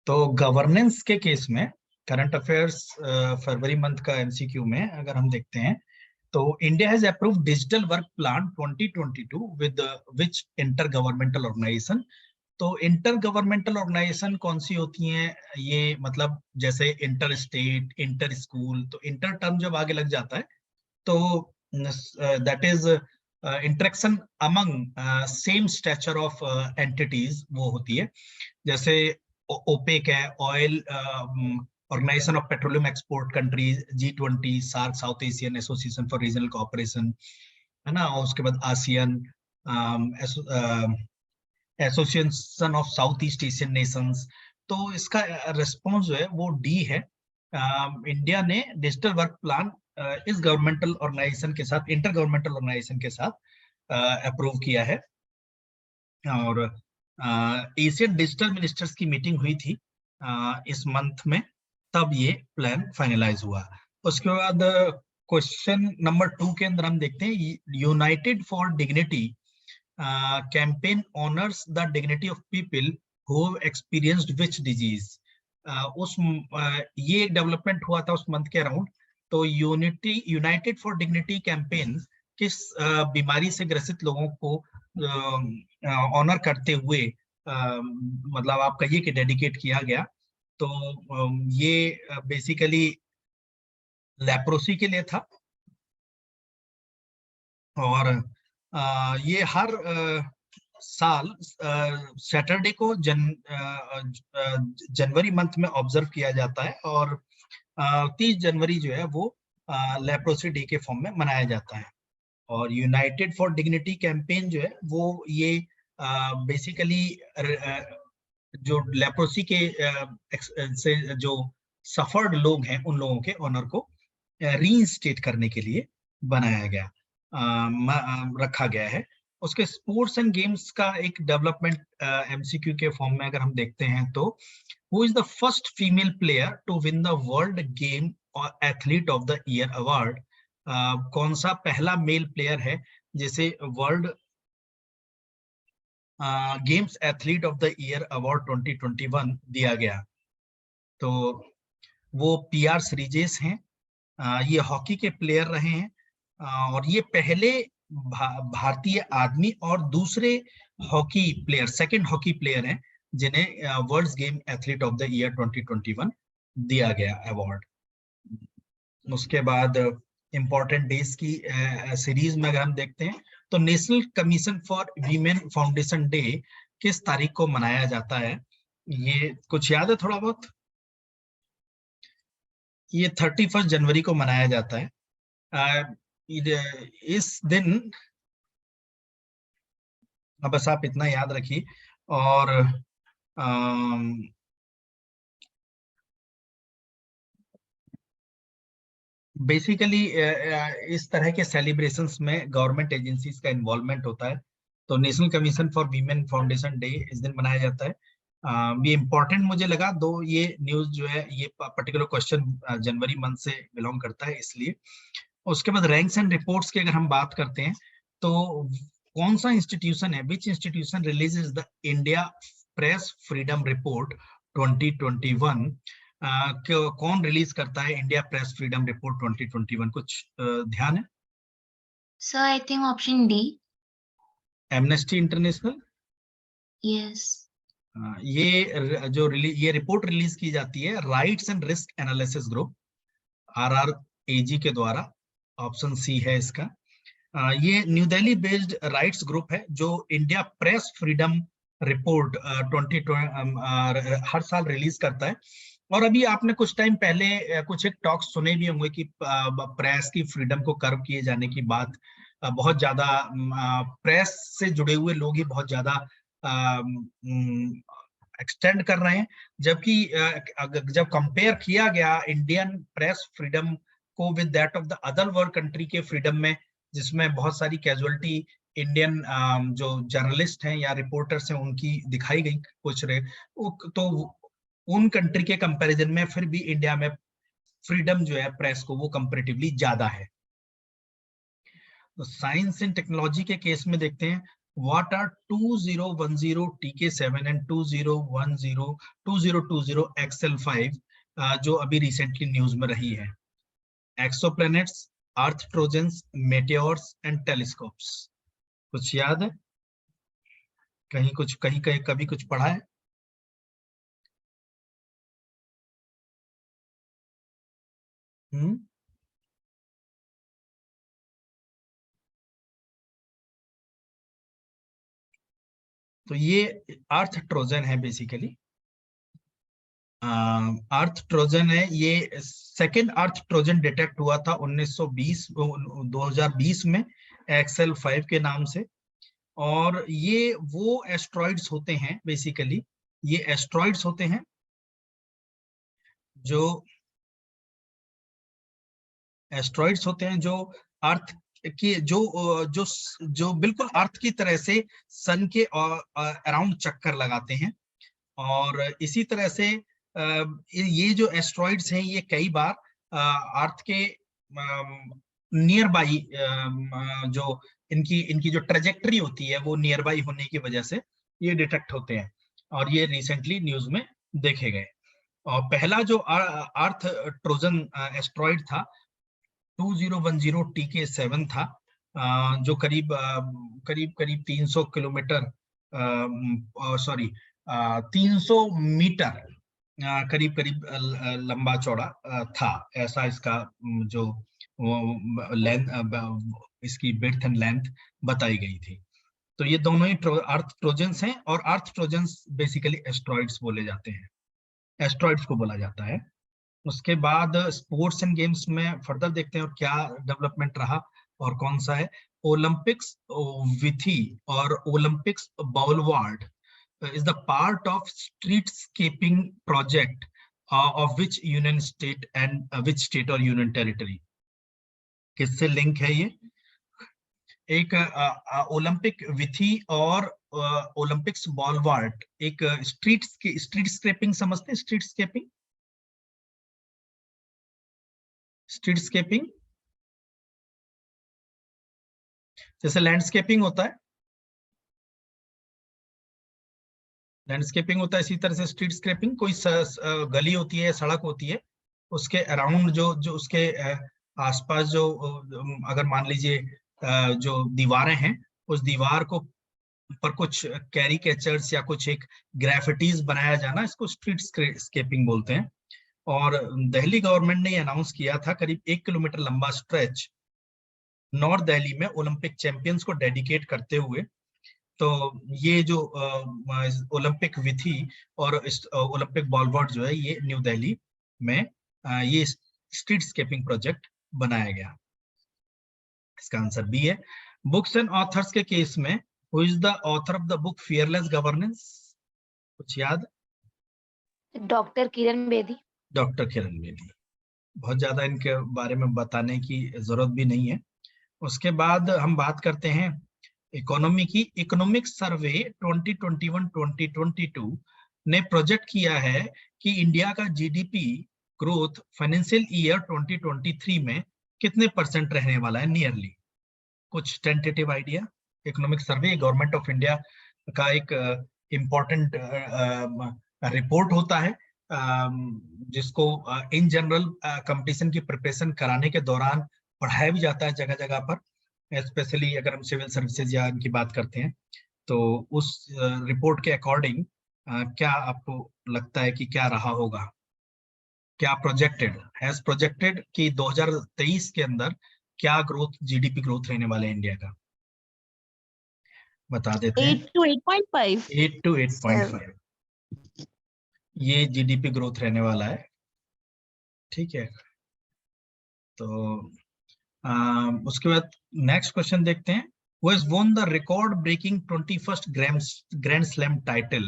तो गवर्नेंस के केस में करंट अफेयर्स फरवरी मंथ का एमसीक्यू में अगर हम देखते हैं तो India has approved digital work plan 2022 with which inter governmental organisation. तो इंटर गवर्नमेंटल ऑर्गेनाइजेशन कौन सी होती हैं? ये मतलब जैसे इंटर स्टेट, इंटर स्कूल, तो इंटर टर्म जब आगे लग जाता है तो that is interaction among same stature of entities वो होती है। जैसे ओपेक है, oil organisation of petroleum export countries, G20, SAARC, South Asian association for regional cooperation, है ना। और उसके बाद ASEAN, association of South East Asian nations. तो इसका रिस्पॉन्स जो है वो डी है। इंडिया ने डिजिटल वर्क प्लान इस गवर्नमेंटल ऑर्गेनाइजेशन के साथ, इंटर गवर्नमेंटल ऑर्गेनाइजेशन के साथ अप्रूव किया है। और एशियन डिजिटल मिनिस्टर्स की मीटिंग हुई थी इस मंथ में, तब ये प्लान फाइनलाइज हुआ। उसके बाद क्वेश्चन नंबर 2 के अंदर हम देखते हैं United for dignity campaign honours the dignity of people who have experienced which disease. ये एक डेवलपमेंट हुआ था उस मंथ के अराउंड। तो यूनाइटेड फॉर डिग्निटी कैंपेन किस बीमारी से ग्रसित लोगों को ऑनर करते हुए मतलब आप कहिए कि डेडिकेट किया गया। तो ये बेसिकली लेप्रोसी के लिए था। और ये हर साल सैटरडे को जनवरी मंथ में ऑब्जर्व किया जाता है। और 30 जनवरी जो है वो लेप्रोसी डे के फॉर्म में मनाया जाता है। और यूनाइटेड फॉर डिग्निटी कैंपेन जो है वो ये बेसिकली जो लेप्रोसी के से जो सफर्ड लोग हैं उन लोगों के ऑनर को रीइंस्टेट करने के लिए बनाया गया, रखा गया है। उसके स्पोर्ट्स एंड गेम्स का एक डेवलपमेंट एमसीक्यू के फॉर्म में अगर हम देखते हैं तो who is the first female player to win the World Game और athlete of the year award. कौन सा पहला मेल प्लेयर है जिसे World Games athlete of the year award 2021 दिया गया? तो वो पीआर श्रीजेश हैं। ये हॉकी के प्लेयर रहे हैं और ये पहले भारतीय आदमी और दूसरे hockey player, second hockey player हैं जिन्हें world game athlete of the year 2021 दिया गया अवार्ड। उसके बाद इंपॉर्टेंट डेज की सीरीज में अगर हम देखते हैं तो national commission for women foundation day किस तारीख को मनाया जाता है? ये कुछ याद है थोड़ा बहुत? ये 31 जनवरी को मनाया जाता है। इस दिन बस आप इतना याद रखिए। और बेसिकली इस तरह के सेलिब्रेशंस में गवर्नमेंट एजेंसीज का इन्वॉल्वमेंट होता है। तो national commission for women foundation day इस दिन मनाया जाता है। ये इंपॉर्टेंट मुझे लगा, दो ये न्यूज जो है ये पर्टिकुलर क्वेश्चन जनवरी मंथ से बिलोंग करता है इसलिए। उसके बाद रैंक्स एंड रिपोर्ट्स की अगर हम बात करते हैं तो कौन सा इंस्टीट्यूशन है, विच institution releases the India press freedom report 2021? कौन रिलीज करता है इंडिया प्रेस फ्रीडम रिपोर्ट 2021? कुछ ध्यान है? Sir I think option D, amnesty international. Yes. ये रिपोर्ट रिलीज की जाती है rights and risk analysis group, RRAG के द्वारा। ऑप्शन सी है इसका। ये new Delhi based rights group है जो इंडिया प्रेस फ्रीडम रिपोर्ट 2020 हर साल रिलीज करता है। और अभी आपने कुछ टाइम पहले कुछ एक टॉक्स सुने भी होंगे कि प्रेस की फ्रीडम को कर्व किए जाने की बात बहुत ज्यादा प्रेस से जुड़े हुए लोग ही बहुत ज्यादा एक्सटेंड कर रहे हैं। जबकि जब कंपेयर किया गया इंडियन प्रेस फ्रीडम को with that of the other world country के फ्रीडम में, जिसमें बहुत सारी कैजुअलिटी इंडियन जो जर्नलिस्ट हैं या रिपोर्टर्स हैं उनकी दिखाई गई कुछ रहे, तो उन कंट्री के कंपैरिजन में फिर भी इंडिया में फ्रीडम जो है प्रेस को वो कंपैरेटिवली ज्यादा है। तो साइंस एंड टेक्नोलॉजी के केस में देखते हैं what are 2010 TK7 and 2020 XL5 जो अभी रिसेंटली न्यूज में रही है? Exoplanets, Earth trojans, meteors and telescopes. कुछ याद है? कहीं कुछ कहीं कहीं कभी कुछ पढ़ा है? तो ये अर्थ ट्रोजन है बेसिकली। अर्थ ट्रोजन है ये। सेकेंड अर्थ ट्रोजन डिटेक्ट हुआ था 2020 में XL5 के नाम से। और ये वो एस्ट्रॉइड्स होते हैं बेसिकली, ये एस्ट्रॉइड्स होते हैं जो अर्थ की जो बिल्कुल अर्थ की तरह से सन के अराउंड चक्कर लगाते हैं। और इसी तरह से ये जो एस्ट्रॉइड्स हैं ये कई बार अर्थ के नियर बाई जो इनकी जो ट्रेजेक्टरी होती है वो नियर बाई होने की वजह से ये डिटेक्ट होते हैं। और ये रिसेंटली न्यूज में देखे गए। और पहला जो अर्थ ट्रोजन एस्ट्रॉइड था 2010 TK7 था, जो करीब 300 किलोमीटर, सॉरी 300 मीटर करीब लंबा चौड़ा था। ऐसा इसका जो लेंथ, इसकी विड्थ एंड लेंथ बताई गई थी। तो ये दोनों ही अर्थ ट्रोजन्स हैं। और अर्थ ट्रोजन्स बेसिकली एस्ट्रॉइड्स बोले जाते हैं, एस्ट्रॉइड्स को बोला जाता है। उसके बाद स्पोर्ट्स एंड गेम्स में फर्दर देखते हैं और क्या डेवलपमेंट रहा और कौन सा है। ओलंपिक्स विथी और Olympics बाउलवार्ड is the part of streetscaping project of which union state and which state or union territory? किससे लिंक है ये? एक ओलंपिक विथी और ओलंपिक्स बॉलवार्ड एक स्ट्रीट स्क्रैपिंग समझते हैं? स्ट्रीटस्केपिंग जैसे लैंडस्केपिंग होता है, इसी तरह से स्ट्रीट स्क्रैपिंग कोई गली होती है, सड़क होती है, उसके अराउंड जो उसके आसपास जो अगर मान लीजिए जो दीवारें हैं, उस दीवार को पर कुछ कैरिकेचर्स या कुछ एक ग्राफिटीज बनाया जाना, इसको स्ट्रीट स्केपिंग बोलते हैं। और दिल्ली गवर्नमेंट ने अनाउंस किया था करीब 1 किलोमीटर लंबा स्ट्रेच नॉर्थ दिल्ली में ओलंपिक चैंपियंस को डेडिकेट करते हुए। तो ये जो ओलंपिक विथी और ओलंपिक बॉलवार्ड जो है ये न्यू दिल्ली में ये स्ट्रीट स्केपिंग प्रोजेक्ट बनाया गया। इसका आंसर बी है। बुक्स एंड ऑथर्स के केस में who is the author of the book fearless governance? कुछ याद? डॉक्टर किरण बेदी। डॉक्टर किरण बेदी। बहुत ज्यादा इनके बारे में बताने की जरूरत भी नहीं है। उसके बाद हम बात करते हैं इकोनॉमी की। इकोनॉमिक सर्वे 2021-2022 ने प्रोजेक्ट किया है कि इंडिया का जीडीपी ग्रोथ फाइनेंशियल ईयर 2023 में कितने % रहने वाला है नियरली? कुछ tentative idea? Economic survey government of India का एक इम्पोर्टेंट रिपोर्ट होता है, जिसको इन जनरल कंपटीशन की प्रिपरेशन कराने के दौरान पढ़ाया भी जाता है जगह जगह पर। स्पेशली अगर हम सिविल सर्विसेज या इनकी बात करते हैं तो उस रिपोर्ट के अकॉर्डिंग क्या आपको लगता है कि क्या रहा होगा? क्या प्रोजेक्टेड कि 2023 के अंदर क्या ग्रोथ, जीडीपी ग्रोथ रहने वाला है इंडिया का? बता देते हैं 8 to 8.5। 8 to 8.5 ये जीडीपी ग्रोथ रहने वाला है। ठीक है, तो उसके बाद नेक्स्ट क्वेश्चन देखते हैं। Who has won the record-breaking 21st Grand Slam title?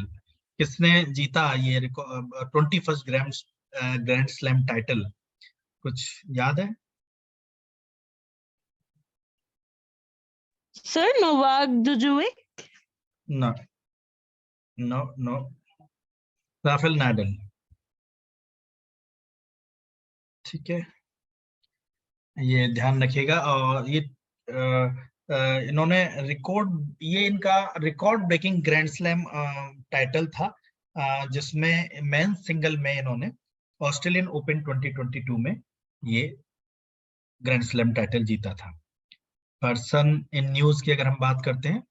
किसने जीता ये 21st Grand Slam title? कुछ याद है? सर नोवाक जोकोविच। No, Rafael Nadal. ठीक है, ये ध्यान रखिएगा। और ये इन्होंने ये इनका record breaking grand slam title था, जिसमें मेन सिंगल में इन्होंने ऑस्ट्रेलियन ओपन 2022 में ये ग्रैंड स्लैम टाइटल जीता था। पर्सन इन न्यूज की अगर हम बात करते हैं,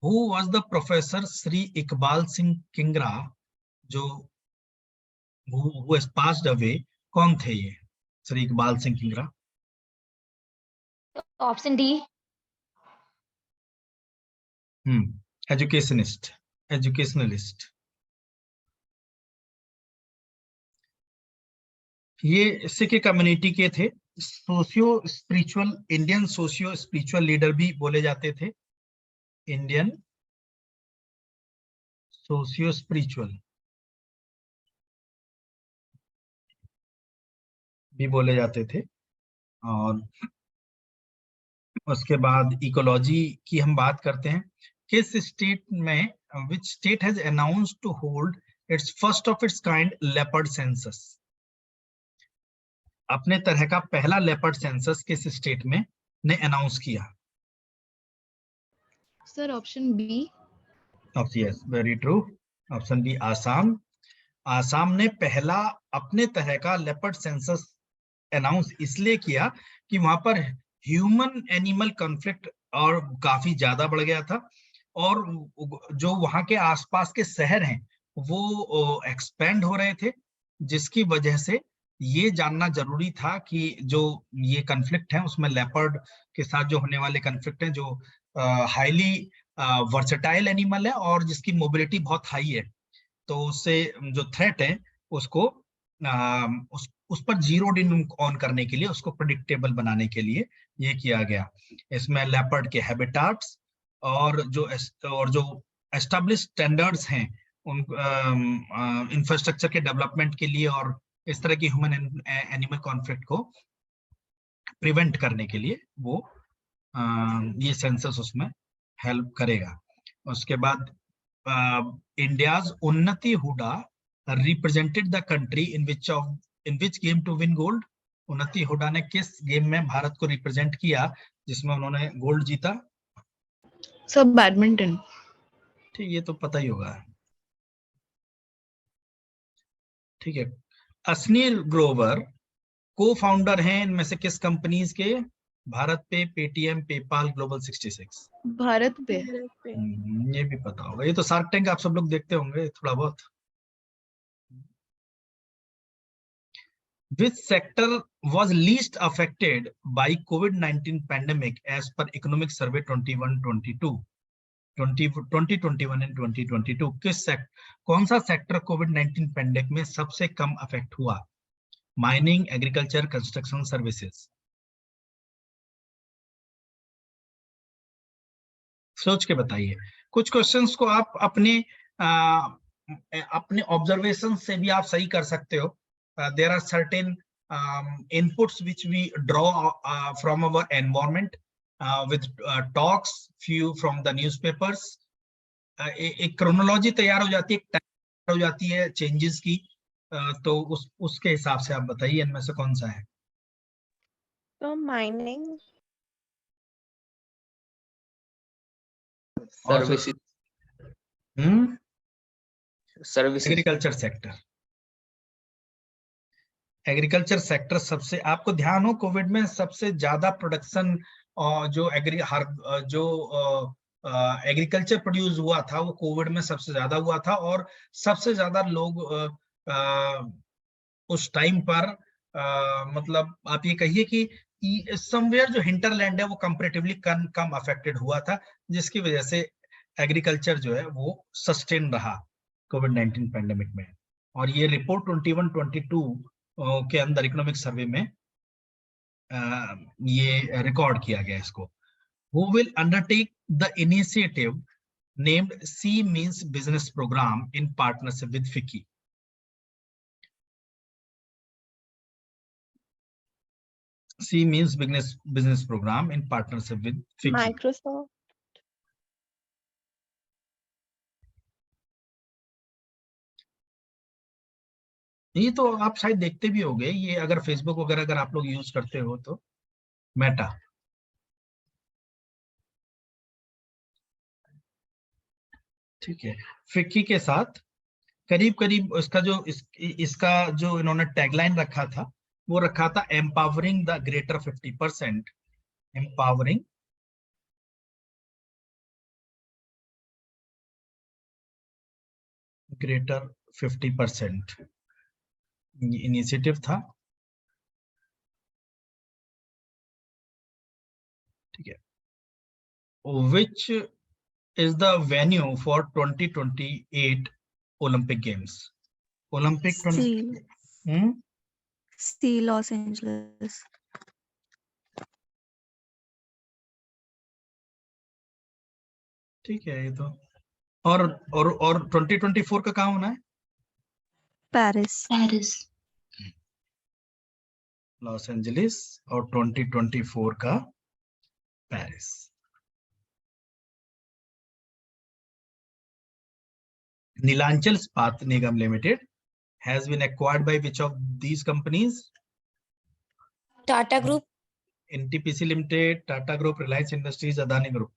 who was the professor Shri Iqbal Singh Kingra, जो who has passed away, कौन थे ये Shri Iqbal Singh Kingra? Option D. Educationalist. ये सिख कम्युनिटी के थे, socio spiritual, Indian socio spiritual leader भी बोले जाते थे, इंडियन सोशियो स्पिरिचुअल भी बोले जाते थे। और उसके बाद इकोलॉजी की हम बात करते हैं, किस स्टेट में, which state has announced to hold its first of its kind leopard census? अपने तरह का पहला लेपर्ड सेंसस किस स्टेट में ने अनाउंस किया? Sir option B. Yes, very true, option B, Assam. Assam ने पहला अपने तरह का लेपर्ड सेंसस अनाउंस इसलिए किया कि वहां पर ह्यूमन एनिमल कॉन्फ्लिक्ट और काफी ज्यादा बढ़ गया था, और जो वहां के आसपास के शहर हैं वो एक्सपेंड हो रहे थे, जिसकी वजह से ये जानना जरूरी था कि जो ये कॉन्फ्लिक्ट है उसमें लेपर्ड के साथ जो होने वाले कॉन्फ्लिक्ट हैं, जो हाईली वर्सेटाइल एनिमल है और जिसकी मोबिलिटी बहुत हाई है, तो उससे जो थ्रेट है उसको उस पर जीरो इन ऑन करने के लिए, उसको प्रेडिक्टेबल बनाने के लिए ये किया गया। इसमें लेपर्ड के हैबिटाट्स और जो एस्टेब्लिश स्टैंडर्ड्स हैं उन इंफ्रास्ट्रक्चर के डेवलपमेंट के लिए, और इस तरह की ह्यूमन एनिमल कॉन्फ्लिक्ट को प्रिवेंट करने के लिए वो ये सेंसस उसमें हेल्प करेगा। उसके बाद India's Unnati Hooda represented the country in which game to win gold? Unnati Hooda ने किस गेम में भारत को रिप्रेजेंट किया जिसमें उन्होंने गोल्ड जीता? सब बैडमिंटन। ठीक, ये तो पता ही होगा। ठीक है, अश्नीर ग्रोवर को फाउंडर हैं इनमें से किस कंपनीज के? भारत पे, पेटीएम, पेपाल, ग्लोबल 66? भारत पे। ये भी पता होगा, ये तो शार्क टैंक आप सब लोग देखते होंगे थोड़ा बहुत। Which sector was least affected by COVID-19 pandemic as per Economic Survey 2021 and 2022? कौन सा सेक्टर कोविड-19 पैंडेमिक में सबसे कम अफेक्ट हुआ? Mining, agriculture, construction, services? सोच के बताइए। कुछ क्वेश्चंस को आप अपने ऑब्जर्वेशन से भी आप सही कर सकते हो। There are certain inputs which we draw from our environment with talks, few from the newspapers. एक क्रोनोलॉजी तैयार हो जाती है, तैयार हो जाती है चेंजेस की, तो उसके हिसाब से आप बताइए इनमें से कौन सा है? तो mining, services, agriculture sector. Agriculture sector सबसे, आपको ध्यान हो कोविड में सबसे ज्यादा प्रोडक्शन जो एग्रीकल्चर प्रोड्यूस हुआ था वो कोविड में सबसे ज्यादा हुआ था, और सबसे ज्यादा लोग उस टाइम पर मतलब आप ये कहिए कि समवेयर जो हिंटरलैंड है वो कंपैरेटिवली कम अफेक्टेड हुआ था, जिसकी वजह से एग्रीकल्चर जो है वो सस्टेन रहा कोविड-19 पैंडेमिक में। और ये रिपोर्ट 21-22 के अंदर इकोनॉमिक सर्वे में ये रिकॉर्ड किया गया इसको। Who will undertake the initiative named C Means Business Program in partnership with FICCI? C Means Business Program in partnership with FICCI. Microsoft, ये तो आप शायद देखते भी होंगे, ये अगर फेसबुक वगैरह अगर आप लोग यूज करते हो तो, मेटा। ठीक है, फिक्की के साथ करीब करीब उसका जो इसका जो इन्होंने टैगलाइन रखा था वो रखा था empowering the greater 50%, empowering greater 50% initiative था। ठीक है, which is the venue for 2028 Olympic games. Olympic सी लॉस एंजलिस। ठीक है, ये तो और 2024 का कहाँ होना है? पेरिस। पेरिस। लॉस एंजलिस और 2024 का Paris. Neelachal Ispat Nigam Limited has been acquired by which of these companies? Tata Group. NTPC Limited, Tata Group, Reliance Industries, Adani Group।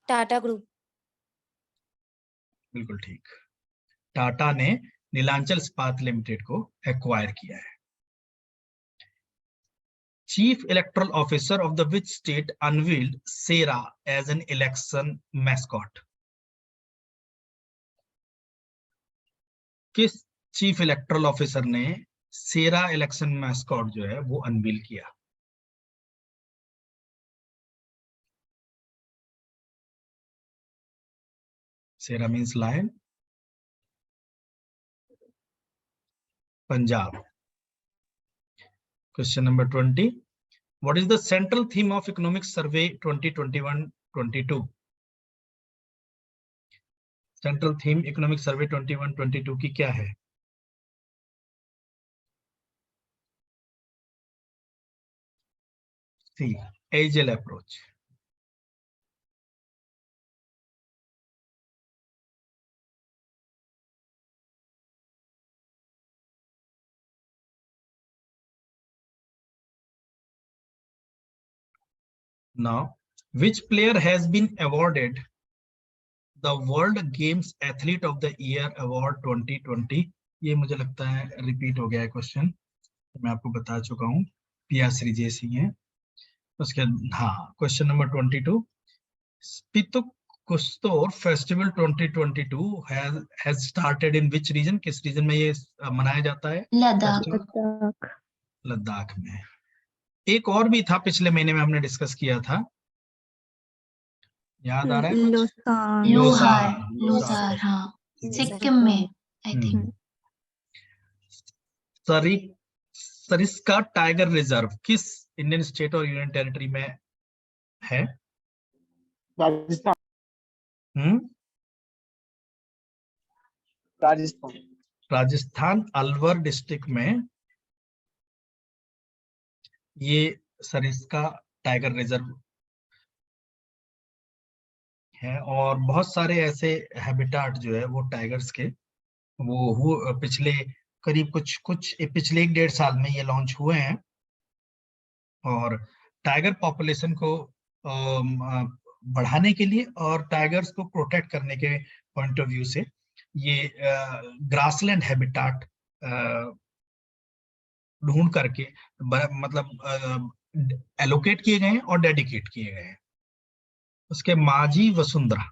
Tata Group. बिल्कुल ठीक, टाटा ने नीलांचल इस्पात लिमिटेड को एक्वायर किया है। Chief electoral officer of the which state unveiled Shera as an election mascot. किस chief electoral officer ने Shera election mascot जो है वो अनवील किया? Shera means lion, Punjab. Question number 20. What is the central theme of Economic Survey 2021-22? Central theme Economic Survey 21-22 की क्या है? C. Agile approach. Now, which player has been awarded the World Games Athlete of the Year Award 2020? ये मुझे लगता है repeat हो गया है क्वेश्चन, मैं आपको बता चुका हूँ, पिया श्रीजेश ही है। उसके हाँ, question number 22, Spituk Gustor festival 2022 has started in which region? किस रीजन में ये मनाया जाता है? लद्दाख। लद्दाख में। एक और भी था, पिछले महीने में हमने डिस्कस किया था, याद आ रहा है कुछ? लोसार। हाँ, सिक्किम में I think. Sariska tiger reserve किस इंडियन स्टेट और यूनियन टेरिटरी में है? राजस्थान। राजस्थान अलवर डिस्ट्रिक्ट में ये सरिस्का टाइगर रिजर्व है। और बहुत सारे ऐसे हैबिटाट जो है वो टाइगर्स के वो पिछले करीब कुछ पिछले 1-1.5 साल में ये लॉन्च हुए हैं। और टाइगर पॉपुलेशन को बढ़ाने के लिए और टाइगर्स को प्रोटेक्ट करने के पॉइंट ऑफ व्यू से ये ग्रासलैंड हैबिटाट ढूंढ करके मतलब एलोकेट किए गए हैं और डेडिकेट किए गए हैं। उसके Majhi Vasundhara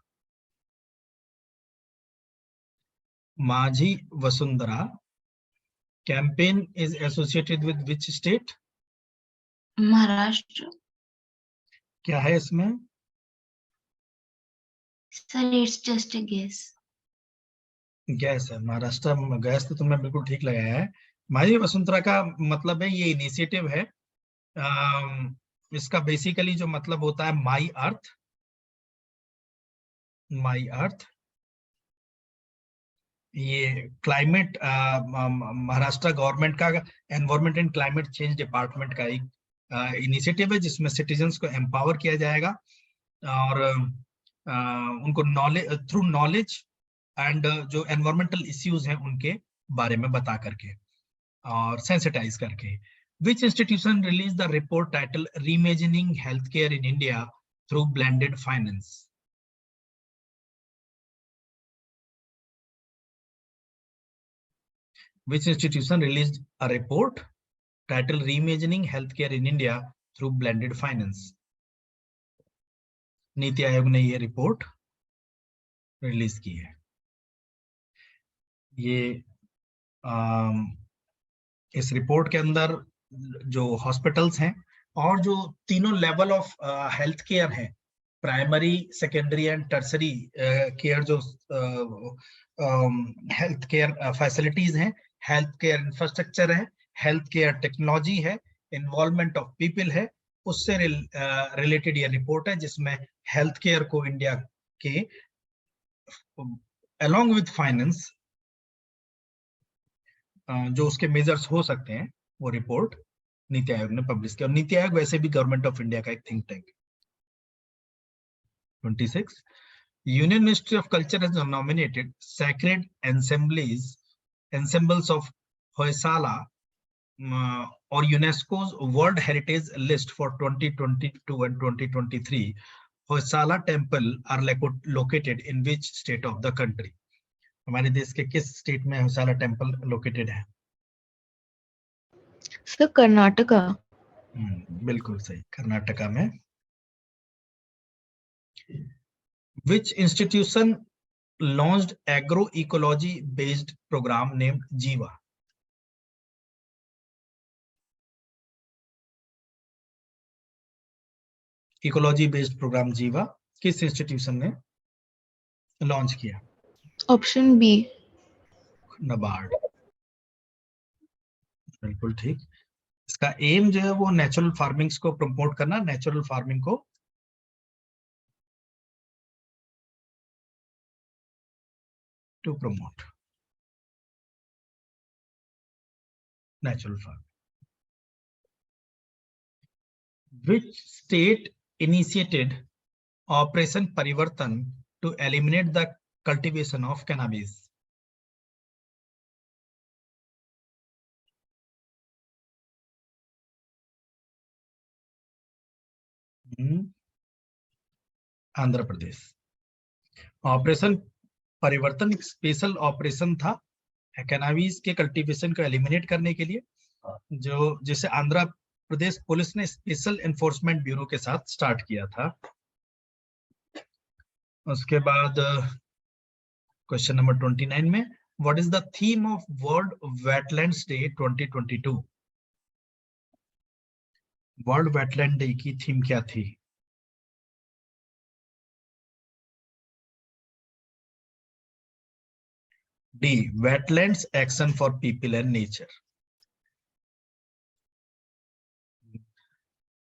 campaign is associated with which state? Maharashtra. क्या है इसमें? Sir it's just a guess. Guess है, महाराष्ट्र गैस तो तुमने बिल्कुल ठीक लगाया है। माझी वसुंधरा का मतलब है ये इनिशिएटिव है। इसका बेसिकली जो मतलब होता है माई अर्थ। ये क्लाइमेट महाराष्ट्र गवर्नमेंट का environment and climate change department का एक इनिशिएटिव है जिसमें सिटीजन्स को एम्पावर किया जाएगा और उनको थ्रू नॉलेज एंड जो एनवायरमेंटल इश्यूज हैं उनके बारे में बता करके और सेंसिटाइज करके। विच institution release the report title reimagining health care in India through blended finance? Which institution released a report titled Reimagining Healthcare in India through Blended Finance? NITI Aayog ने ये रिपोर्ट रिलीज की है। ये इस रिपोर्ट के अंदर जो हॉस्पिटल्स हैं और जो तीनों लेवल ऑफ हेल्थ केयर है, primary, secondary and tertiary care, जो हेल्थ केयर फैसिलिटीज हैं, हेल्थ केयर इंफ्रास्ट्रक्चर है, हेल्थ केयर टेक्नोलॉजी है, इन्वॉल्वमेंट ऑफ पीपल है, उससे रिलेटेड ये रिपोर्ट है जिसमें हेल्थ केयर को इंडिया के along with फाइनेंस जो उसके मेजर्स हो सकते हैं, वो रिपोर्ट नीति आयोग ने पब्लिश किया। और नीति आयोग वैसे भी गवर्नमेंट ऑफ इंडिया का एक think tank. 26 union ministry of culture has nominated sacred ensembles of Hoysala or UNESCO's World Heritage List for 2022 and 2023. Hoysala temple are located in which state of the country? हमारे देश के किस state में Hoysala temple located है? Sir Karnataka. बिल्कुल सही, कर्नाटका में। Which institution launched agroecology based program named Jiva? Ecology based programme Jiva किस इंस्टीट्यूशन ने लॉन्च किया? Option B, NABARD. बिल्कुल ठीक। इसका एम जो है वो नेचुरल फार्मिंग्स को प्रमोट करना, नेचुरल फार्मिंग को to promote natural farming. Which state initiated Operation Parivartan to eliminate the cultivation of cannabis? Andhra Pradesh. Operation परिवर्तन एक स्पेशल ऑपरेशन था कैनाबीज के कल्टीवेशन को एलिमिनेट करने के लिए, जो जिसे आंध्र प्रदेश पुलिस ने स्पेशल एनफोर्समेंट ब्यूरो के साथ स्टार्ट किया था। उसके बाद क्वेश्चन नंबर 29 में, what is the theme of world wetlands day 2022? World wetland day की थीम क्या थी? D, wetlands action for people and nature.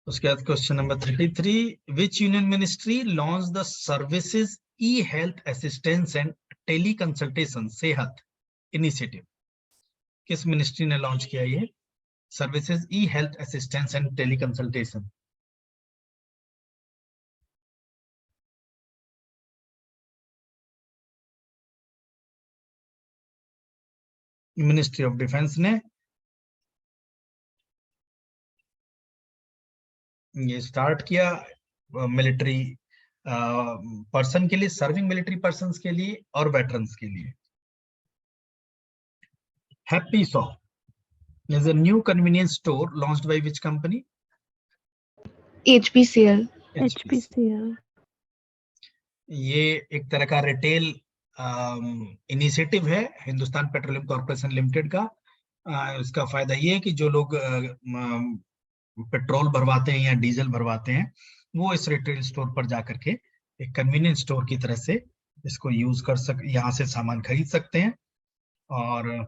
उसके बाद question number 33, which union ministry launch the services e health assistance and teleconsultation Sehat initiative? किस ministry ने launch किया ये services e health assistance and teleconsultation? Ministry of defence ने ये start किया military person के लिए, सर्विंग मिलिट्री पर्सन्स के लिए और वेटरन्स के लिए। Happy saw is a new convenience store launched by which company? HPCL। HPCL। ये एक तरह का रिटेल इनिशिएटिव है हिंदुस्तान पेट्रोलियम कॉर्पोरेशन लिमिटेड का। इसका फायदा ये है कि जो लोग पेट्रोल भरवाते हैं या डीजल भरवाते हैं, वो इस रिटेल स्टोर पर जाकर के एक कन्वीनियंस स्टोर की तरह से इसको यूज कर यहाँ से सामान खरीद सकते हैं, और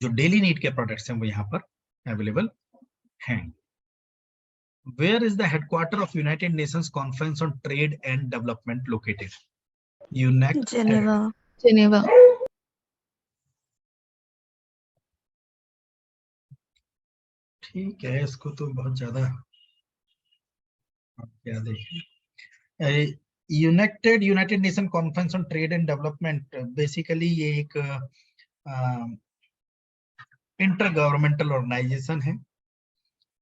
जो डेली नीड के प्रोडक्ट्स हैं वो यहाँ पर अवेलेबल हैं। Where is the headquarter of United Nations Conference on Trade and Development located? Geneva। Geneva. ठीक है, इसको तो बहुत ज्यादा क्या देखें। United nation conference on trade and development basically ये एक इंटर गवर्नमेंटल ऑर्गेनाइजेशन है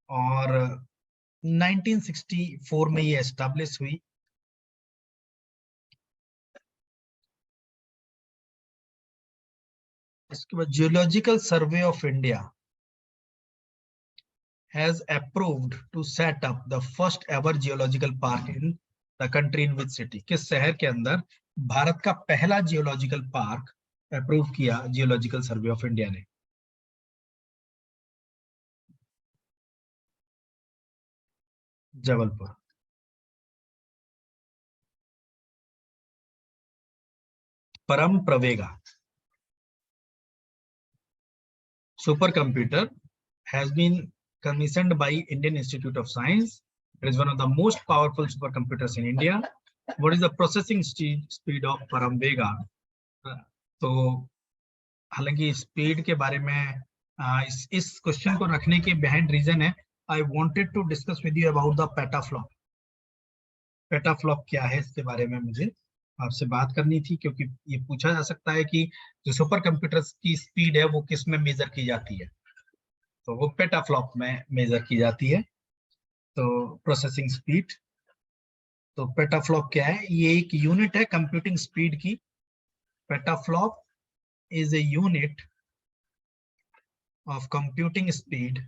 और 1964 में ये एस्टैब्लिश हुई। इसके बाद geological survey of India has approved to set up the first ever geological park in the country in which city? किस शहर के अंदर भारत का पहला जियोलॉजिकल पार्क अप्रूव किया जियोलॉजिकल सर्वे ऑफ इंडिया ने? जबलपुर। परम Pravega super computer has been commissioned by Indian Institute of Science. It is one of the most powerful supercomputers in India. What is the processing speed of Paramvega? तो हालांकि speed के बारे में इस question को रखने के बिहाइंड रीजन है, I wanted to discuss with you about the petaflop. Petaflop क्या है, इसके बारे में मुझे आपसे बात करनी थी, क्योंकि ये पूछा जा सकता है कि जो सुपर कंप्यूटर्स की स्पीड है वो किस में मेजर की जाती है, तो वो पेटाफ्लॉप में मेजर की जाती है। तो प्रोसेसिंग स्पीड, तो पेटाफ्लॉप क्या है? ये एक यूनिट है कंप्यूटिंग स्पीड की। Petaflop is a unit of computing speed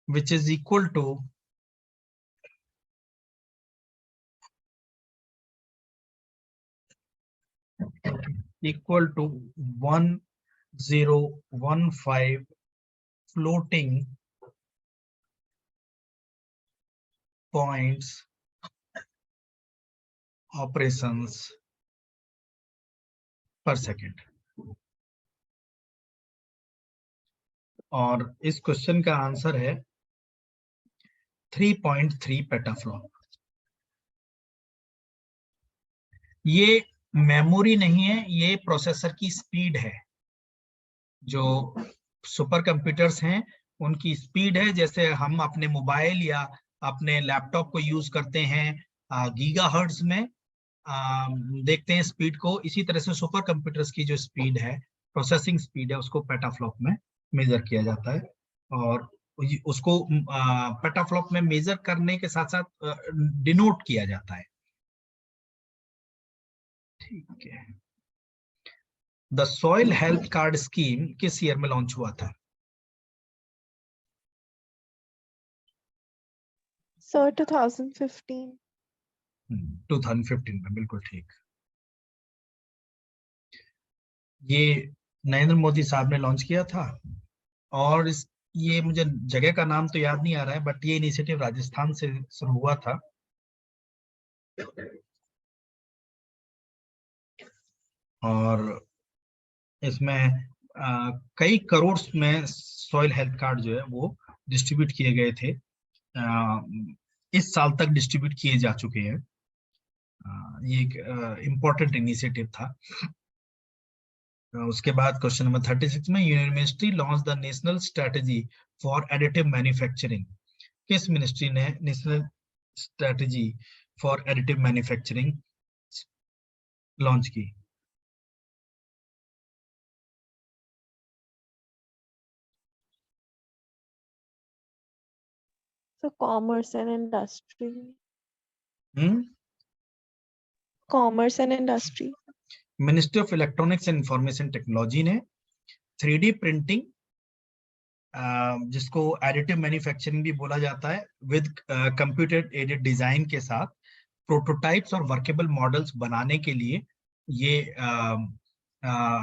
which is equal to equal to 1015 floating points operations per second। और इस क्वेश्चन का आंसर है 3.3 पेटाफ्लॉप। ये मेमोरी नहीं है, ये प्रोसेसर की स्पीड है। जो सुपर कंप्यूटर्स हैं उनकी स्पीड है, जैसे हम अपने मोबाइल या अपने लैपटॉप को यूज करते हैं गीगाहर्ट्ज में देखते हैं स्पीड को, इसी तरह से सुपर कंप्यूटर्स की जो स्पीड है, प्रोसेसिंग स्पीड है, उसको पेटाफ्लॉप में मेजर किया जाता है। और उसको पेटाफ्लॉप में मेजर करने के साथ साथ डिनोट किया जाता है। ठीक है। The soil health card scheme किस ईयर में लॉन्च हुआ था? Sir, 2015. 2015 में, बिल्कुल ठीक। ये नरेंद्र मोदी साहब ने लॉन्च किया था। और ये मुझे जगह का नाम तो याद नहीं आ रहा है, बट ये इनिशिएटिव राजस्थान से शुरू हुआ था। और इसमें कई करोड़ में सॉइल हेल्थ कार्ड जो है वो डिस्ट्रीब्यूट किए गए थे। इस साल तक डिस्ट्रीब्यूट किए जा चुके हैं। ये एक इम्पोर्टेंट इनिशिएटिव था। उसके बाद क्वेश्चन नंबर 36 में, union ministry launch the national strategy for additive manufacturing. किस मिनिस्ट्री ने national strategy for additive manufacturing launch की? So commerce and industry. Commerce and industry. Ministry of electronics and information technology ने 3D printing, जिसको additive manufacturing भी बोला जाता है, with computer aided design के साथ प्रोटोटाइप्स और वर्केबल मॉडल्स बनाने के लिए ये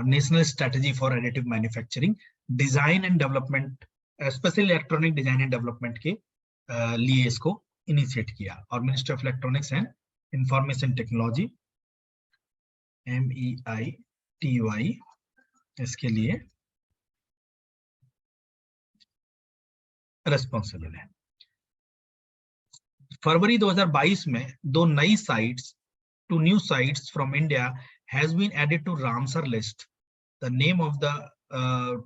national strategy for additive manufacturing design and development, special electronic design and development के लिए इसको इनिशिएट किया। और ministry of electronics and information technology MEITY इसके लिए रेस्पॉन्सिबल है। फरवरी 2022 में दो new sites from India has been added to Ramsar list. The name of the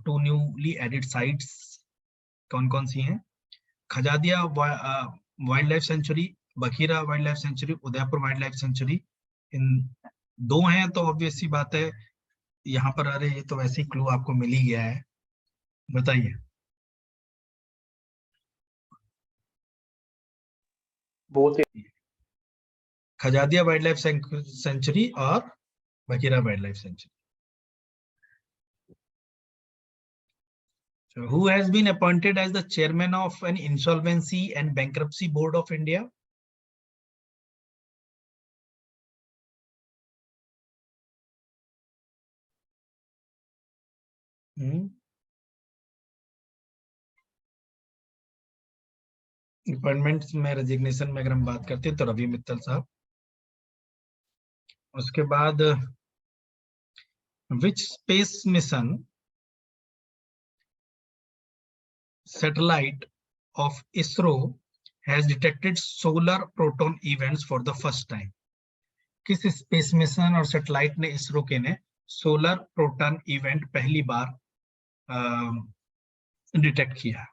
two newly added sites कौन कौन सी हैं? Khijadiya wildlife sanctuary, Bakhira wildlife sanctuary, Udaipur wild life sanctuary. इन दो हैं तो ऑब्वियस सी बात है यहाँ पर, अरे ये तो वैसे ही क्लू आपको मिल ही गया है, बताइए। बोथ खजादिया वाइल्ड लाइफ सेंचुरी और Bakhira wildlife century. So who has been appointed as the chairman of an insolvency and bankruptcy board of India? Appointments में रेजिग्नेशन में अगर हम बात करते हैं तो रवि मित्तल साहब. उसके बाद which space mission satellite of ISRO has detected solar proton events for the first time? किस स्पेस मिशन और सैटेलाइट ने इसरो के ने सोलर प्रोटॉन इवेंट पहली बार डिटेक्ट किया?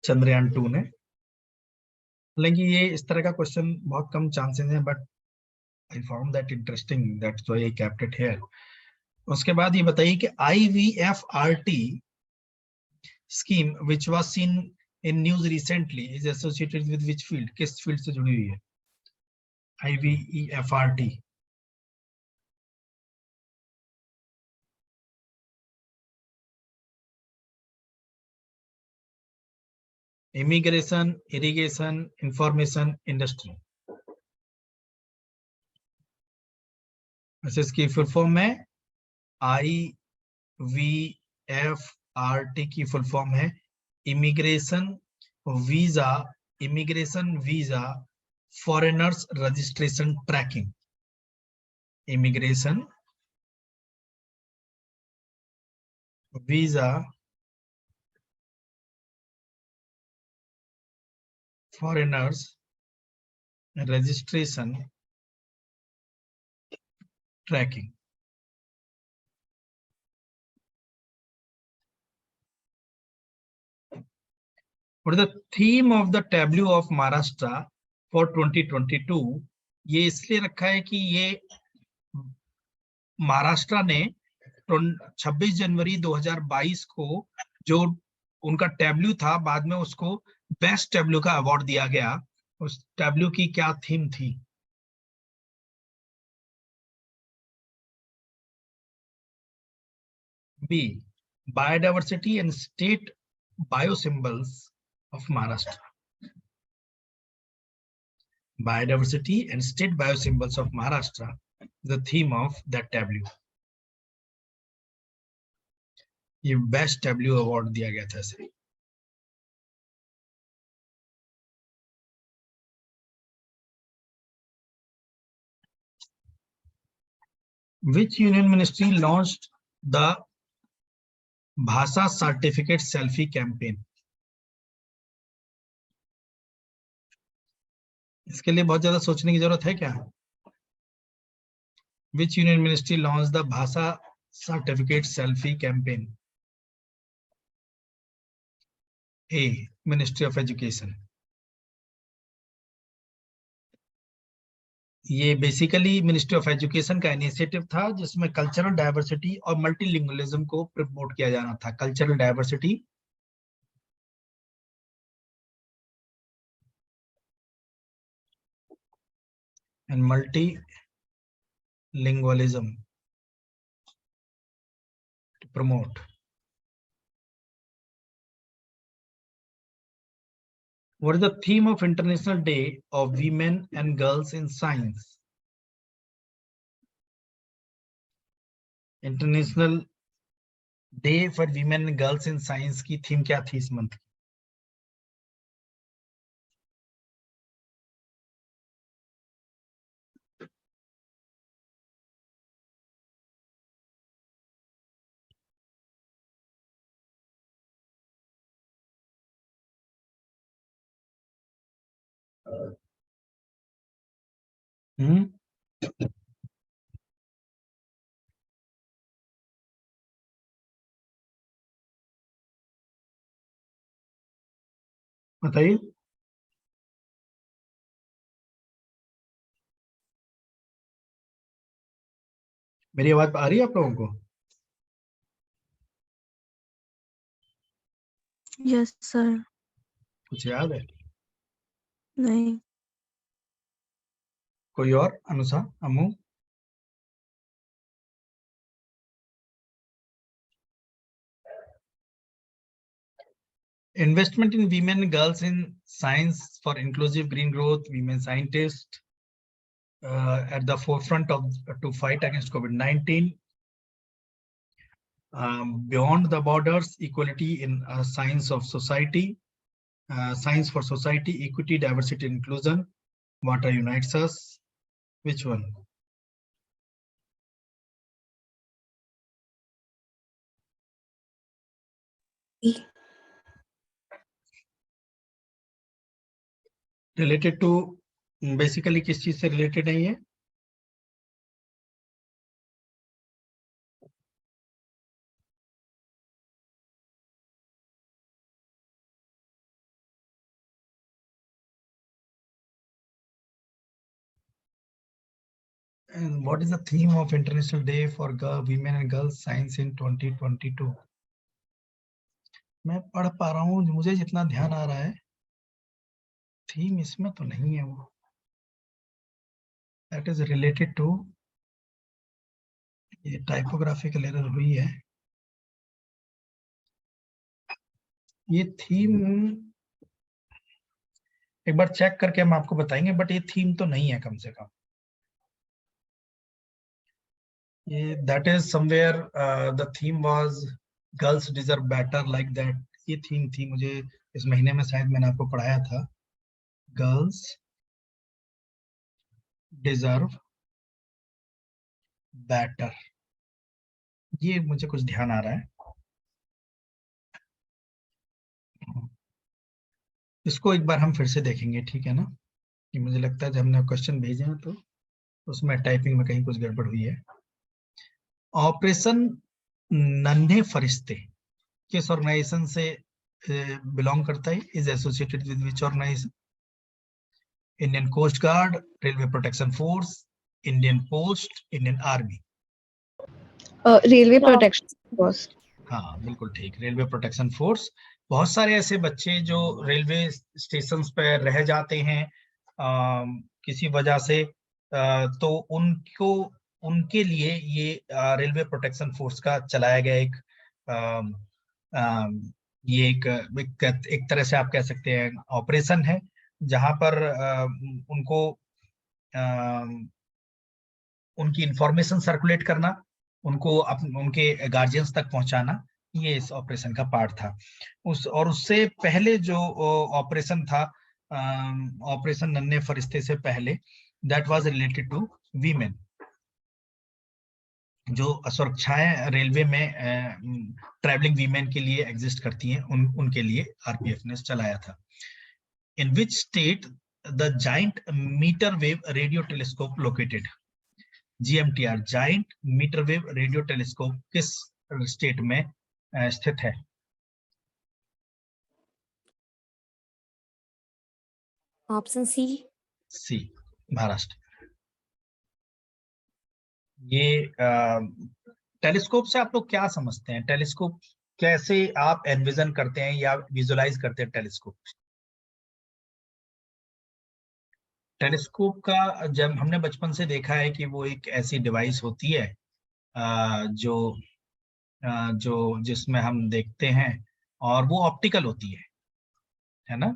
चंद्रयान 2 ने. हालांकि ये इस तरह का क्वेश्चन बहुत कम चांसेस हैं, but I found that interesting, that's why I kept it here. उसके बाद ये बताइए कि IVFRT scheme which was seen in news recently is associated with which field? किस फील्ड से जुड़ी हुई है IVFRT? Immigration, irrigation, information, industry. इसकी फुल फॉर्म है IVFRT की फुल फॉर्म है immigration visa foreigners registration tracking. Immigration visa foreigners registration tracking. What is the theme of the tableau of Maharashtra for 2022? ये इसलिए रखा है कि ये महाराष्ट्र ने 26 जनवरी 2022 को जो उनका टैब्लू था, बाद में उसको बेस्ट टैब्लू का अवार्ड दिया गया. उस टैब्लू की क्या थीम थी? B, biodiversity and state biosymbols of Maharashtra. Biodiversity and state biosymbols of Maharashtra, the theme of that tableau. ये बेस्ट टैब्लू अवार्ड दिया गया था इसे. Which union ministry launched the Bhasha certificate selfie campaign? इसके लिए बहुत ज्यादा सोचने की जरूरत है क्या? Which union ministry launched the Bhasha certificate selfie campaign? A, ministry of education. ये बेसिकली मिनिस्ट्री ऑफ एजुकेशन का इनिशिएटिव था जिसमें कल्चरल डाइवर्सिटी और मल्टीलिंगुअलिज्म को प्रमोट किया जाना था. Cultural diversity and multilingualism to promote. What is the theme of International Day of Women and Girls in Science? International Day for Women and Girls in Science की theme क्या थी इस month? बताइए. मेरी आवाज आ रही है आप लोगों को? Yes, sir. कुछ याद है? नहीं. कोई और? Anusha, Amu? Investment in women and girls in science for inclusive green growth, women scientists at the forefront of to fight against COVID-19. Beyond the borders, equality in science of society, science for society, equity, diversity, inclusion. What unites us? Which one? E. Related to basically किस चीज से related है ये? And what is the theme of International Day for Women and Girls Science in 2022? मैं पढ़ पा रहा हूँ, मुझे जितना ध्यान आ रहा है थीम इसमें तो नहीं है वो. That is related to, ये टाइपोग्राफिकल एरर हुई है. ये थीम एक बार चेक करके हम आपको बताएंगे, बट ये थीम तो नहीं है कम से कम. ये that is somewhere the theme was girls deserve better like that. ये थीम थी, मुझे इस महीने में शायद मैंने आपको पढ़ाया था. गर्ल्स डिजर्व बेटर, ये मुझे कुछ ध्यान आ रहा है. इसको एक बार हम फिर से देखेंगे, ठीक है ना? कि मुझे लगता है जब हमने क्वेश्चन भेजे हैं तो उसमें टाइपिंग में कहीं कुछ गड़बड़ हुई है. ऑपरेशन नन्हे फरिश्ते किस ऑर्गेनाइजेशन से बिलोंग करता है? Is associated with which organisation? Indian coast guard, railway protection force, Indian post, Indian army? Railway protection force. हाँ बिल्कुल ठीक, रेलवे प्रोटेक्शन फोर्स. बहुत सारे ऐसे बच्चे जो रेलवे स्टेशन पर रह जाते हैं किसी वजह से, तो उनको उनके लिए ये रेलवे प्रोटेक्शन फोर्स का चलाया गया एक ये एक तरह से आप कह सकते हैं ऑपरेशन है, जहां पर उनको उनकी इंफॉर्मेशन सर्कुलेट करना, उनको उनके गार्जियंस तक पहुंचाना, ये इस ऑपरेशन का पार्ट था. उससे पहले जो ऑपरेशन था, ऑपरेशन नन्हे फरिश्ते से पहले, that was related to women. जो सुरक्षाएं रेलवे में ट्रैवलिंग वीमेन के लिए एग्जिस्ट करती हैं, उनके लिए आरपीएफ ने चलाया था. In which state the giant meter wave radio telescope located? GMTR, giant meter wave radio telescope किस स्टेट में स्थित है? Option C. सी, महाराष्ट्र. ये टेलीस्कोप से आप लोग क्या समझते हैं? टेलीस्कोप कैसे आप एनविजन करते हैं या विजुलाइज करते हैं? टेलीस्कोप का जब हमने बचपन से देखा है कि वो एक ऐसी डिवाइस होती है जो जिसमें हम देखते हैं, और वो ऑप्टिकल होती है ना,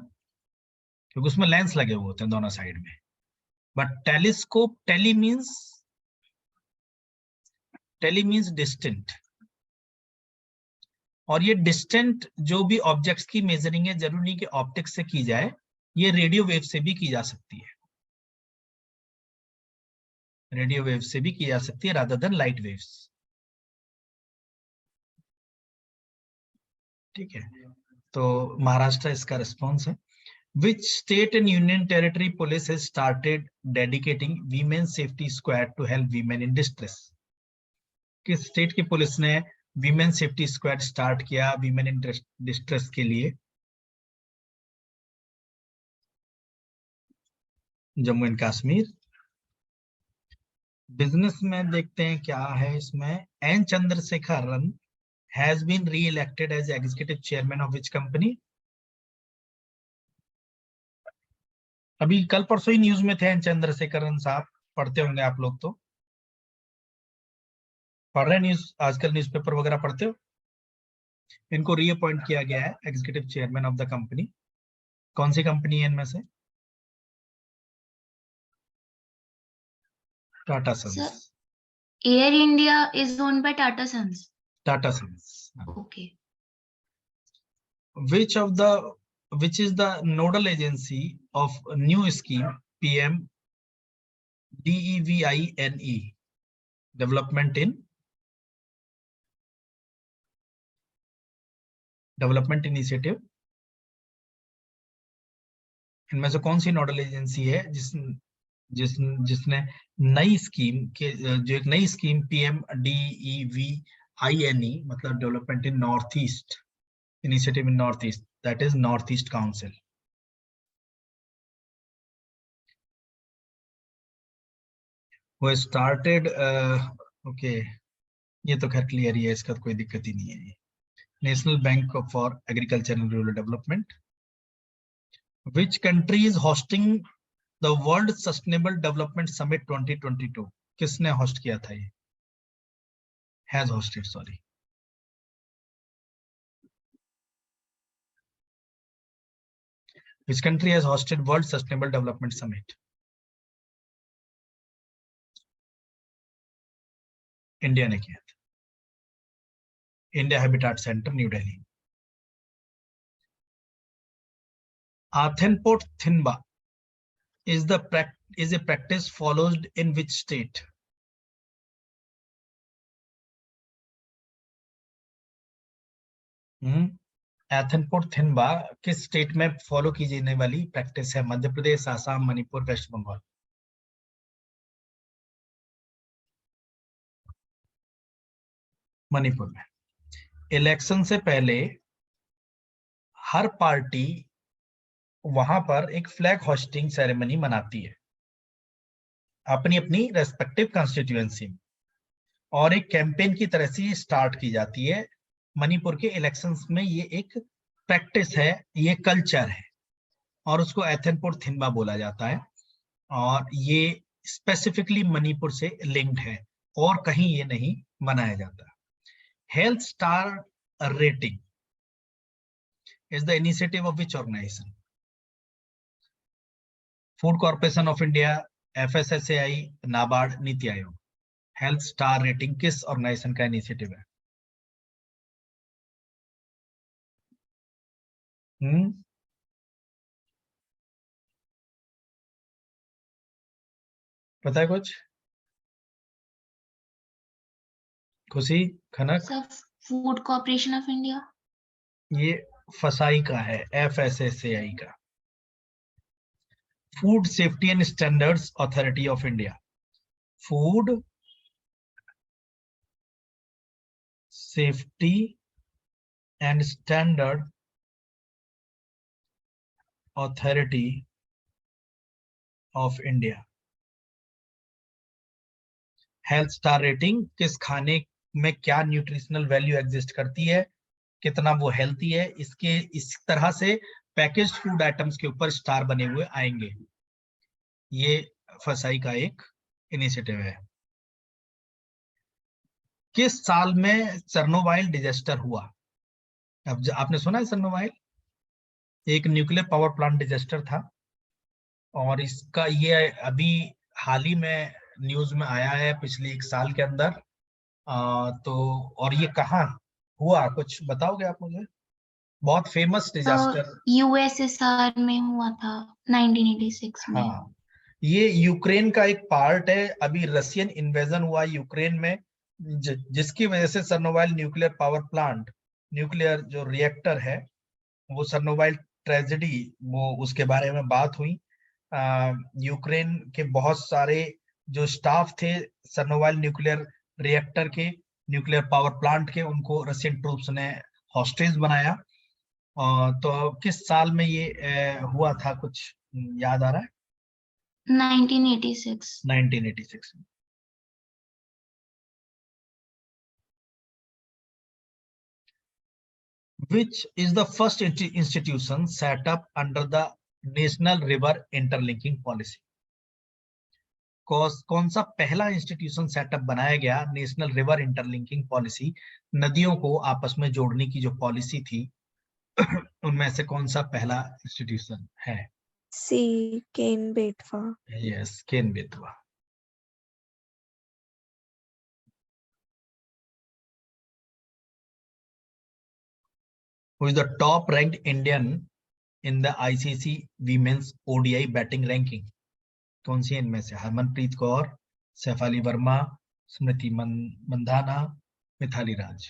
क्योंकि उसमें लेंस लगे हुए होते हैं दोनों साइड में. But telescope, tele means distant, और ये डिस्टेंट जो भी ऑब्जेक्ट्स की मेजरिंग है, जरूरी नहीं कि ऑप्टिक्स से की जाए, ये रेडियो वेव से भी की जा सकती है. रेडियो वेव से भी की जा सकती है रादर देन लाइट वेव्स. ठीक है, तो महाराष्ट्र इसका रिस्पॉन्स है. Which state and union territory police has started dedicating women safety squad to help women in distress? किस स्टेट की पुलिस ने वीमेन सेफ्टी स्क्वाड स्टार्ट किया वीमेन इन डिस्ट्रेस के लिए? जम्मू एंड कश्मीर. बिजनेस में देखते हैं क्या है इसमें. N Chandrasekaran has been re-elected as executive chairman of which company? अभी कल परसों ही न्यूज में थे चंद्रशेखरन साहब, पढ़ते होंगे आप लोग, तो पढ़ रहे न्यूज, आजकल न्यूज़पेपर वगैरह पढ़ते हो? इनको रीअपॉइंट किया गया है executive chairman of the company. कौन सी कंपनी है इनमें से? Tata Sons. Air India is owned by Tata Sons. Tata Sons. Okay. Which is the nodal agency of new scheme PM DEVINE development initiative? इनमें से कौन सी नोडल एजेंसी है जिसने नई स्कीम के, जो एक नई स्कीम PM DEVINE मतलब development in north east, initiative in north east, that is north east council. वो स्टार्टेड, ओके, ये तो खैर क्लियर ही है, इसका तो कोई दिक्कत ही नहीं है। National bank for agriculture and rural development. Which country is hosting the World Sustainable Development Summit 2022? किसने होस्ट किया था ये? Has hosted, sorry. Which country has hosted World Sustainable Development Summit? India ने किया था, India habitat centre, new Delhi. Athenport Thinba is a practice followed in which state? एथेनपोर्ट थिनबा किस state में follow की जाने वाली प्रैक्टिस है? मध्य प्रदेश, आसाम, मणिपुर, वेस्ट बंगाल। मणिपुर में। इलेक्शन से पहले हर पार्टी वहां पर एक फ्लैग होस्टिंग सेरेमनी मनाती है अपनी अपनी रेस्पेक्टिव कॉन्स्टिट्यूएंसी में, और एक कैंपेन की तरह से स्टार्ट की जाती है। मणिपुर के इलेक्शंस में ये एक प्रैक्टिस है, ये कल्चर है, और उसको एथेनपोर्ट थिनबा बोला जाता है, और ये स्पेसिफिकली मणिपुर से लिंक्ड है और कहीं ये नहीं मनाया जाता। Health star rating is the initiative of which organization? Food corporation of India, FSSAI, NABARD, NITI Aayog. Health star rating किस ऑर्गेनाइजेशन का इनिशिएटिव है? पता है कुछ? Khushi Khanak? Food corporation of India. ये फसाई का है, FSSAI का, food safety and standards authority of India. Food safety and standard authority of India. Health star rating किस खाने में क्या न्यूट्रिशनल वैल्यू एग्जिस्ट करती है, कितना वो हेल्थी है, इसके इस तरह से पैकेज्ड फूड आइटम्स के ऊपर स्टार बने हुए आएंगे। ये फसाई का एक इनिशिएटिव है। किस साल में चेर्नोबिल डिजास्टर हुआ? अब आपने सुना है चेर्नोबिल? एक न्यूक्लियर पावर प्लांट डिजास्टर था, और इसका ये अभी हाल ही में न्यूज में आया है, पिछले 1 साल के अंदर। तो और ये कहाँ हुआ, कुछ बताओगे आप मुझे? बहुत फेमस डिजास्टर USSR में हुआ था 1986 में। हाँ, ये यूक्रेन का एक पार्ट है। अभी रशियन इन्वेजन हुआ यूक्रेन में, जिसकी वजह से Chernobyl nuclear power plant, nuclear जो रिएक्टर है, वो चेर्नोबिल ट्रेजेडी, वो उसके बारे में बात हुई। यूक्रेन के बहुत सारे जो स्टाफ थे चेर्नोबिल न्यूक्लियर रिएक्टर के, न्यूक्लियर पावर प्लांट के, उनको रशियन ट्रूप्स ने हॉस्टेज बनाया। तो किस साल में ये हुआ था, कुछ याद आ रहा है? 1986। 1986 में। Which is the first institution set up under the National River Interlinking Policy? कौन सा पहला इंस्टीट्यूशन सेटअप बनाया गया नेशनल रिवर इंटरलिंकिंग पॉलिसी, नदियों को आपस में जोड़ने की जो पॉलिसी थी उनमें से कौन सा पहला इंस्टीट्यूशन है? C. Kane Betwa. Yes, Ken Betwa. Who is the top ranked Indian in the ICC Women's ODI batting ranking? कौन सी इनमें से? हरमनप्रीत कौर, सैफाली वर्मा, स्मृति मंधाना, मिथाली राज।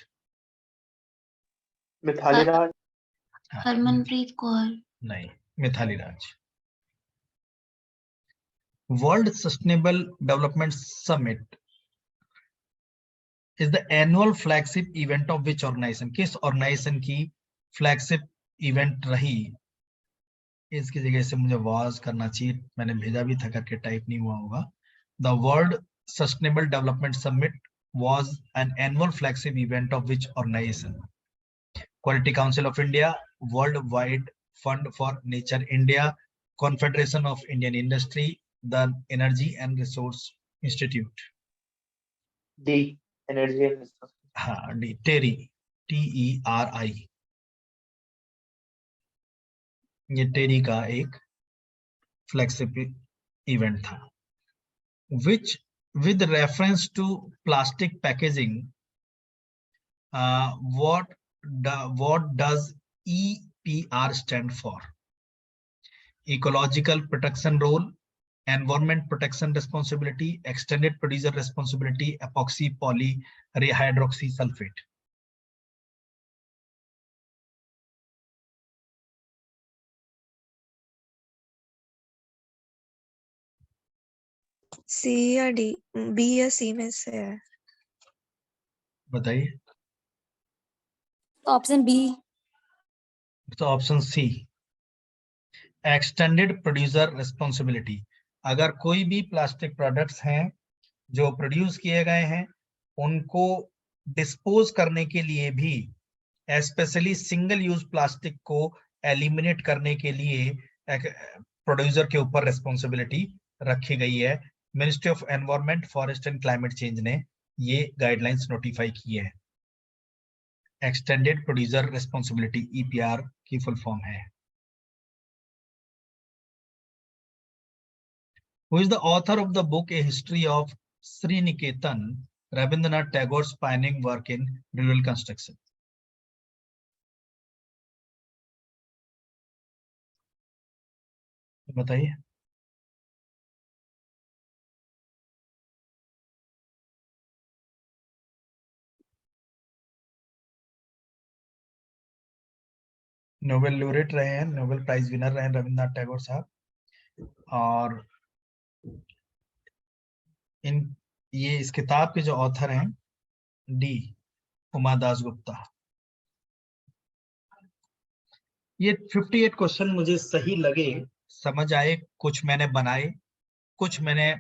मिथाली राज। हरमनप्रीत कौर। नहीं, Mithali Raj. World Sustainable Development Summit is the annual flagship event of which organization? किस ऑर्गेनाइजेशन की flagship event रही? इसकी जगह से मुझे वाज करना चाहिए, मैंने भेजा भी था करके टाइप नहीं हुआ होगा। The World Sustainable Development Summit was an annual flagship event of which organization? Quality Council of India, World Wide Fund for Nature India, Confederation of Indian Industry, the Energy and Resource Institute. D. Energy and Resource. हाँ, D, टेरी, TERI। ये टेरी का एक flagship event था। Which, with reference to plastic packaging, what does EPR stand for? Ecological Protection Role, Environment Protection Responsibility, Extended Producer Responsibility, Epoxy Polyhydroxy Sulfate. C या D, B या C में से है। बताइए। Option B. तो option C, extended producer responsibility. अगर कोई भी प्लास्टिक प्रोडक्ट्स हैं जो प्रोड्यूस किए गए हैं, उनको डिस्पोज करने के लिए भी, स्पेशली सिंगल यूज प्लास्टिक को एलिमिनेट करने के लिए प्रोड्यूसर के ऊपर रिस्पॉन्सिबिलिटी रखी गई है। Ministry of environment, forest and climate change ने ये गाइडलाइंस नोटिफाई की है। एक्सटेंडेड प्रोड्यूसर रिस्पॉन्सिबिलिटी, EPR की फुल फॉर्म है। Who is the author of the book A History of Sriniketan, Rabindranath Tagore's pioneering work in rural construction? बताइए। Nobel laureate रहे हैं, Nobel prize winner रहे हैं रविंद्रनाथ टैगोर साहब, और ये इस किताब के जो ऑथर हैं डी उमा दास गुप्ता। ये 58 क्वेश्चन मुझे सही लगे, समझ आए, कुछ मैंने बनाए, कुछ मैंने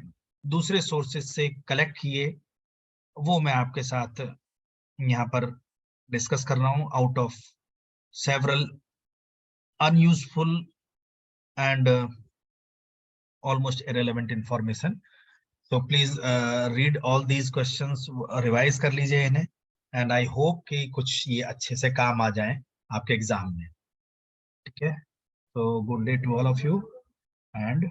दूसरे सोर्सेस से कलेक्ट किए, वो मैं आपके साथ यहाँ पर डिस्कस कर रहा हूँ out of several unuseful and almost irrelevant information. So please read all these questions, revise कर लीजिए इन्हें, and I hope कि कुछ ये अच्छे से काम आ जाए आपके एग्जाम में। ठीक है, so good day to all of you and